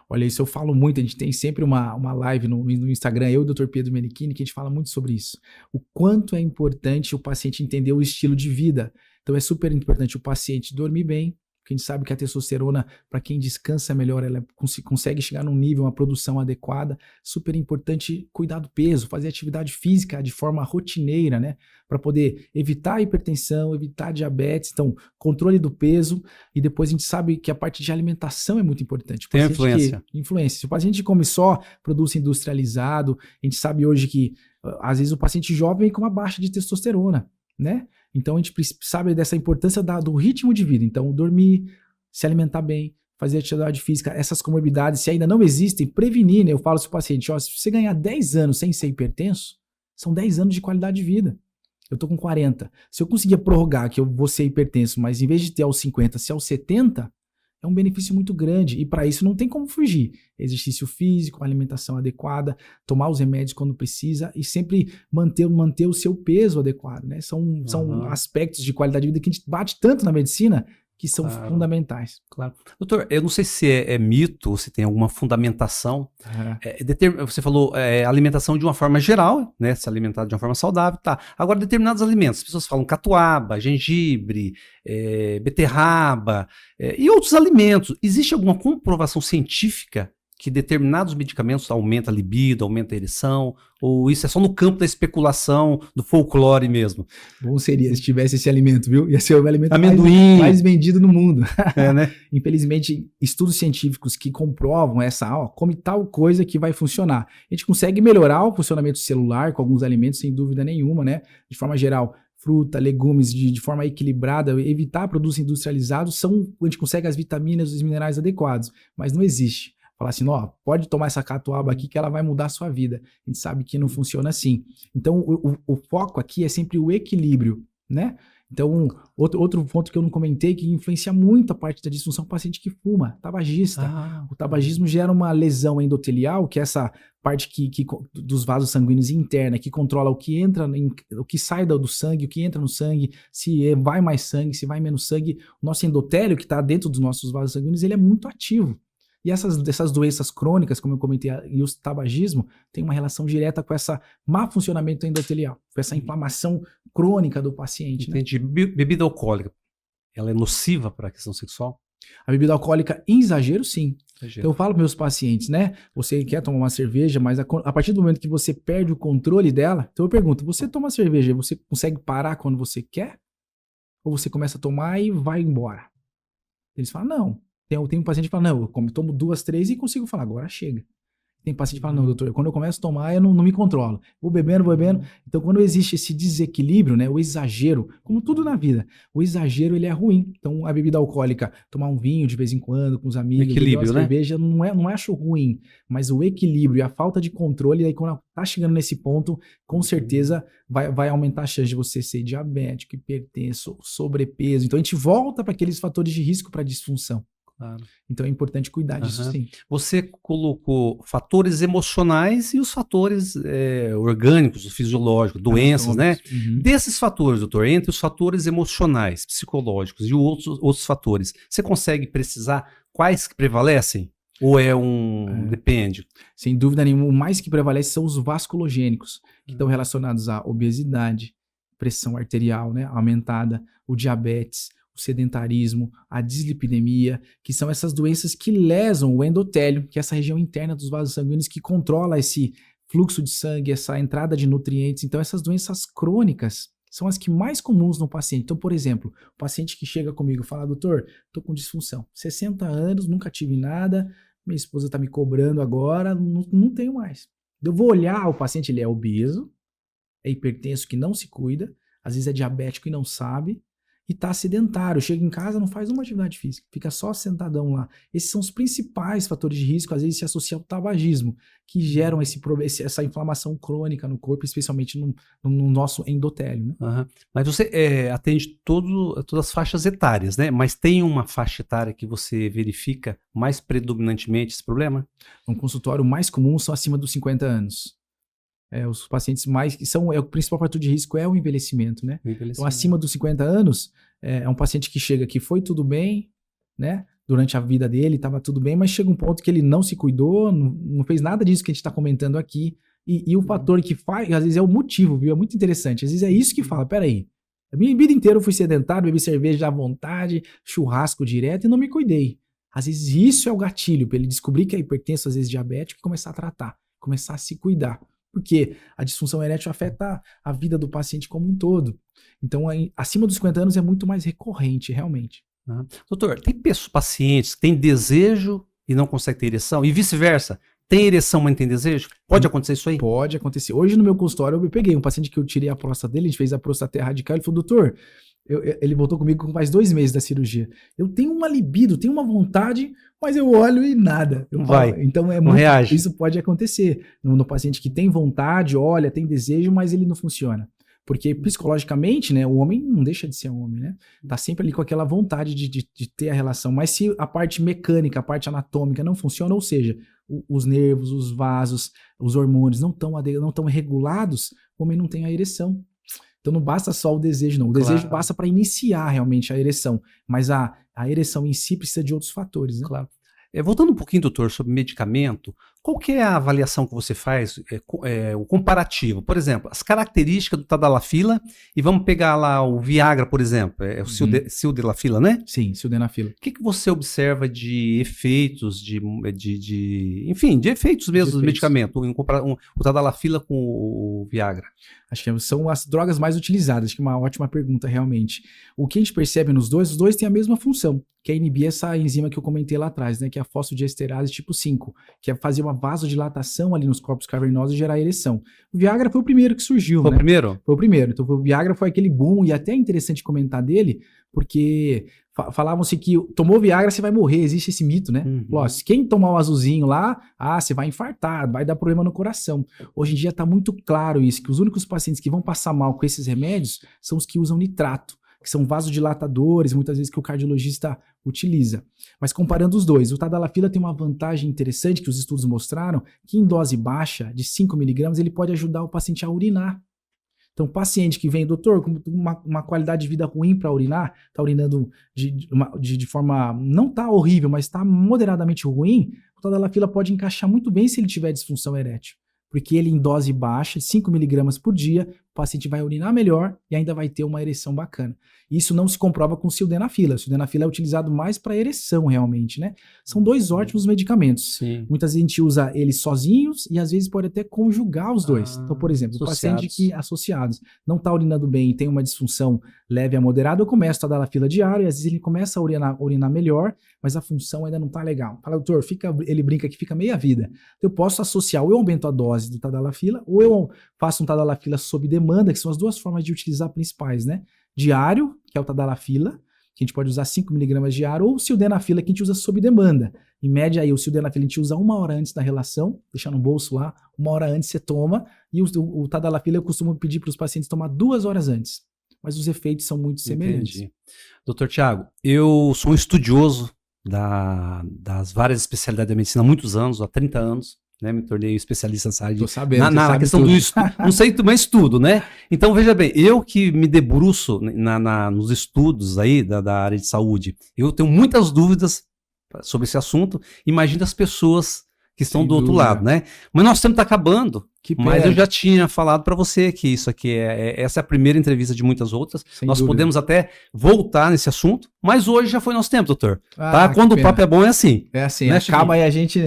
Olha, isso eu falo muito, a gente tem sempre uma live no Instagram, eu e o Dr. Pedro Menichini, que a gente fala muito sobre isso. O quanto é importante o paciente entender o estilo de vida. Então é super importante o paciente dormir bem, porque a gente sabe que a testosterona, para quem descansa melhor, ela consegue chegar num nível, uma produção adequada. Super importante cuidar do peso, fazer atividade física de forma rotineira, né? Para poder evitar a hipertensão, evitar a diabetes. Então, controle do peso. E depois a gente sabe que a parte de alimentação é muito importante. O Tem paciente influência. Influência. Se o paciente come só produto industrializado, a gente sabe hoje que, às vezes, o paciente jovem vem com uma baixa de testosterona, né? Então, a gente sabe dessa importância do ritmo de vida. Então, dormir, se alimentar bem, fazer atividade física, essas comorbidades, se ainda não existem, prevenir, né? Eu falo para o paciente, ó, se você ganhar 10 anos sem ser hipertenso, são 10 anos de qualidade de vida. Eu tô com 40. Se eu conseguir prorrogar que eu vou ser hipertenso, mas em vez de ter aos 50, ser aos 70, é um benefício muito grande. E para isso não tem como fugir. Exercício físico, alimentação adequada, tomar os remédios quando precisa e sempre manter o seu peso adequado, né? São aspectos de qualidade de vida que a gente bate tanto na medicina que são fundamentais. Claro. Doutor, eu não sei se é mito ou se tem alguma fundamentação. Você falou alimentação de uma forma geral, né? Se alimentar de uma forma saudável, tá. Agora, determinados alimentos, as pessoas falam catuaba, gengibre, beterraba e outros alimentos. Existe alguma comprovação científica que determinados medicamentos aumentam a libido, aumenta a ereção, ou isso é só no campo da especulação, do folclore mesmo? Bom seria se tivesse esse alimento, viu? Ia ser o alimento Amendoim. mais vendido no mundo. Né? Infelizmente, estudos científicos que comprovam come tal coisa que vai funcionar. A gente consegue melhorar o funcionamento celular com alguns alimentos, sem dúvida nenhuma, né? De forma geral, fruta, legumes de forma equilibrada, evitar produtos industrializados, a gente consegue as vitaminas e os minerais adequados, mas não existe. Falar assim, ó, pode tomar essa catuaba aqui que ela vai mudar a sua vida. A gente sabe que não funciona assim. Então, o foco aqui é sempre o equilíbrio, né? Então, outro ponto que eu não comentei, que influencia muito a parte da disfunção, o paciente que fuma, tabagista. O tabagismo gera uma lesão endotelial, que é essa parte dos vasos sanguíneos interna, que controla o que entra, o que sai do sangue, o que entra no sangue, se vai mais sangue, se vai menos sangue. O nosso endotélio, que está dentro dos nossos vasos sanguíneos, ele é muito ativo. E essas doenças crônicas, como eu comentei, e o tabagismo, tem uma relação direta com esse má funcionamento endotelial, com essa inflamação crônica do paciente. Entendi. Né? Bebida alcoólica, ela é nociva para a questão sexual? A bebida alcoólica, em exagero, sim. Então eu falo para meus pacientes, né? Você quer tomar uma cerveja, mas a partir do momento que você perde o controle dela, então eu pergunto, você toma cerveja, você consegue parar quando você quer? Ou você começa a tomar e vai embora? Eles falam, não. Tem um paciente que fala, não, eu tomo 2, 3 e consigo falar, agora chega. Tem paciente que fala, não, doutor, quando eu começo a tomar, eu não me controlo. Vou bebendo. Então, quando existe esse desequilíbrio, né, o exagero, como tudo na vida, o exagero, ele é ruim. Então, a bebida alcoólica, tomar um vinho de vez em quando com os amigos, equilíbrio, uma cerveja, não acho ruim. Mas o equilíbrio e a falta de controle, aí quando tá chegando nesse ponto, com certeza vai aumentar a chance de você ser diabético, hipertenso, sobrepeso. Então, a gente volta para aqueles fatores de risco para disfunção. Claro. Então é importante cuidar disso, sim. Você colocou fatores emocionais e os fatores orgânicos, fisiológicos, doenças, né? Desses fatores, doutor, entre os fatores emocionais, psicológicos e outros fatores, você consegue precisar quais que prevalecem? Ou depende? Sem dúvida nenhuma, o mais que prevalece são os vasculogênicos, que estão relacionados à obesidade, pressão arterial, né, aumentada, o diabetes, o sedentarismo, a dislipidemia, que são essas doenças que lesam o endotélio, que é essa região interna dos vasos sanguíneos que controla esse fluxo de sangue, essa entrada de nutrientes. Então, essas doenças crônicas são as que mais comuns no paciente. Então, por exemplo, o paciente que chega comigo e fala, doutor, estou com disfunção, 60 anos, nunca tive nada, minha esposa está me cobrando agora, não tenho mais. Eu vou olhar o paciente, ele é obeso, é hipertenso que não se cuida, às vezes é diabético e não sabe, e tá sedentário, chega em casa, não faz uma atividade física, fica só sentadão lá. Esses são os principais fatores de risco, às vezes se associa ao tabagismo, que geram essa inflamação crônica no corpo, especialmente no nosso endotélio, né? Uhum. Mas você atende todas as faixas etárias, né? Mas tem uma faixa etária que você verifica mais predominantemente esse problema? Um consultório mais comum são acima dos 50 anos. Os pacientes o principal fator de risco é o envelhecimento, né? Então, acima dos 50 anos, é um paciente que chega que foi tudo bem, né? Durante a vida dele, estava tudo bem, mas chega um ponto que ele não se cuidou, não fez nada disso que a gente está comentando aqui. E o fator que faz, às vezes é o motivo, viu? É muito interessante. Às vezes é isso que fala, peraí, a minha vida inteira eu fui sedentário, bebi cerveja à vontade, churrasco direto e não me cuidei. Às vezes isso é o gatilho para ele descobrir que é hipertenso, às vezes diabético, e começar a tratar, começar a se cuidar. Porque a disfunção erétil afeta a vida do paciente como um todo. Então, acima dos 50 anos é muito mais recorrente, realmente. Doutor, tem pacientes que têm desejo e não conseguem ter ereção? E vice-versa? Tem ereção, mas não tem desejo? Pode acontecer isso aí? Pode acontecer. Hoje no meu consultório eu peguei um paciente que eu tirei a próstata dele, a gente fez a próstata radical, ele falou, doutor, ele voltou comigo faz 2 meses da cirurgia. Eu tenho uma libido, tenho uma vontade, mas eu olho e nada. Então não reage. Isso pode acontecer no paciente que tem vontade, olha, tem desejo, mas ele não funciona. Porque psicologicamente, né, o homem não deixa de ser um homem, né? Tá sempre ali com aquela vontade de ter a relação. Mas se a parte mecânica, a parte anatômica não funciona, ou seja, os nervos, os vasos, os hormônios não estão regulados, o homem não tem a ereção. Então não basta só o desejo, não. O desejo basta para iniciar realmente a ereção, mas a ereção em si precisa de outros fatores, né? Claro. Voltando um pouquinho, doutor, sobre medicamento, qual que é a avaliação que você faz, o comparativo? Por exemplo, as características do Tadalafila, e vamos pegar lá o Viagra, por exemplo, o Sildenafila, né? Sim, Sildenafila. O que você observa de efeitos, enfim, de efeitos mesmo do medicamento, o Tadalafila com o Viagra? Acho que são as drogas mais utilizadas, acho que é uma ótima pergunta realmente. O que a gente percebe nos dois, os dois têm a mesma função, que é inibir essa enzima que eu comentei lá atrás, né, que é a fosfodiesterase tipo 5, que é fazer uma vasodilatação ali nos corpos cavernosos e gerar ereção. O Viagra foi o primeiro que surgiu, Foi o primeiro? Foi o primeiro. Então o Viagra foi aquele boom, e até é interessante comentar dele, porque falavam-se que tomou Viagra, você vai morrer, existe esse mito, né? Se quem tomar o azulzinho lá, você vai infartar, vai dar problema no coração. Hoje em dia está muito claro isso, que os únicos pacientes que vão passar mal com esses remédios são os que usam nitrato, que são vasodilatadores, muitas vezes que o cardiologista utiliza. Mas comparando os dois, o Tadalafila tem uma vantagem interessante que os estudos mostraram, que em dose baixa, de 5 mg, ele pode ajudar o paciente a urinar. Então, paciente que vem, doutor, com uma qualidade de vida ruim para urinar, está urinando de forma, não está horrível, mas está moderadamente ruim, o Tadalafila pode encaixar muito bem se ele tiver disfunção erétil. Porque ele em dose baixa, 5 mg por dia, o paciente vai urinar melhor e ainda vai ter uma ereção bacana. Isso não se comprova com o Sildenafila. O Sildenafila é utilizado mais para ereção realmente, né? São 2 ótimos medicamentos. Sim. Muitas vezes a gente usa eles sozinhos e às vezes pode até conjugar os dois. Então, por exemplo, o paciente que associados não está urinando bem e tem uma disfunção leve a moderada, eu começo a dar a fila diária e às vezes ele começa a urinar melhor, mas a função ainda não está legal. Fala, doutor, ele brinca que fica meia vida. Eu posso associar, ou eu aumento a dose do Tadalafila, ou eu faço um Tadalafila sob demanda, que são as 2 formas de utilizar principais, né? Diário, que é o Tadalafila, que a gente pode usar 5 mg diário, ou o Sildenafila, que a gente usa sob demanda. Em média, aí, o Sildenafila a gente usa 1 hora antes da relação, deixar no bolso lá, 1 hora antes você toma, e o Tadalafila eu costumo pedir para os pacientes tomar 2 horas antes. Mas os efeitos são muito semelhantes. Entendi. Doutor Thiago, eu sou um estudioso das várias especialidades da medicina há muitos anos, há 30 anos. Né, me tornei especialista nessa área. Tô sabendo, na questão do estudo. Não sei, mas estudo, né? Então, veja bem, eu que me debruço nos estudos aí da área de saúde, eu tenho muitas dúvidas sobre esse assunto. Imagina as pessoas que estão do outro lado, né? Mas nosso tempo está acabando. Mas eu já tinha falado para você que isso aqui essa é a primeira entrevista de muitas outras. Nós podemos até voltar nesse assunto, mas hoje já foi nosso tempo, doutor. Tá? Quando o papo é bom é assim. É assim, né, acaba e a gente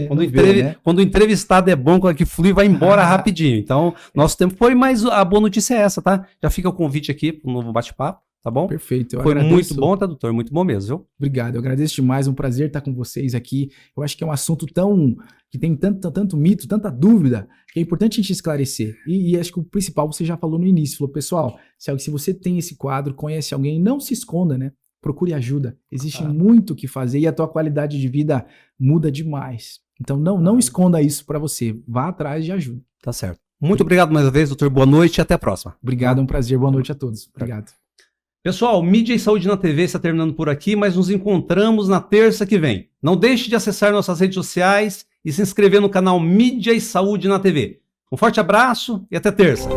quando o entrevistado é bom, quando que flui, vai embora rapidinho. Então, nosso tempo foi, mas a boa notícia é essa, tá? Já fica o convite aqui para um novo bate-papo. tá bom? Perfeito. Eu Foi agradeço. muito bom, tá, doutor? Muito bom mesmo, viu? Obrigado, eu agradeço demais, um prazer estar com vocês aqui. Eu acho que é um assunto que tem tanto mito, tanta dúvida, que é importante a gente esclarecer. E acho que o principal você já falou no início, falou, pessoal, se você tem esse quadro, conhece alguém, não se esconda, né? Procure ajuda. Existe muito o que fazer e a tua qualidade de vida muda demais. Então não esconda isso para você, vá atrás de ajuda. Tá certo. Muito obrigado mais uma vez, doutor. Boa noite e até a próxima. Obrigado, é um prazer. Boa noite a todos. Obrigado. Pessoal, Mídia e Saúde na TV está terminando por aqui, mas nos encontramos na terça que vem. Não deixe de acessar nossas redes sociais e se inscrever no canal Mídia e Saúde na TV. Um forte abraço e até terça.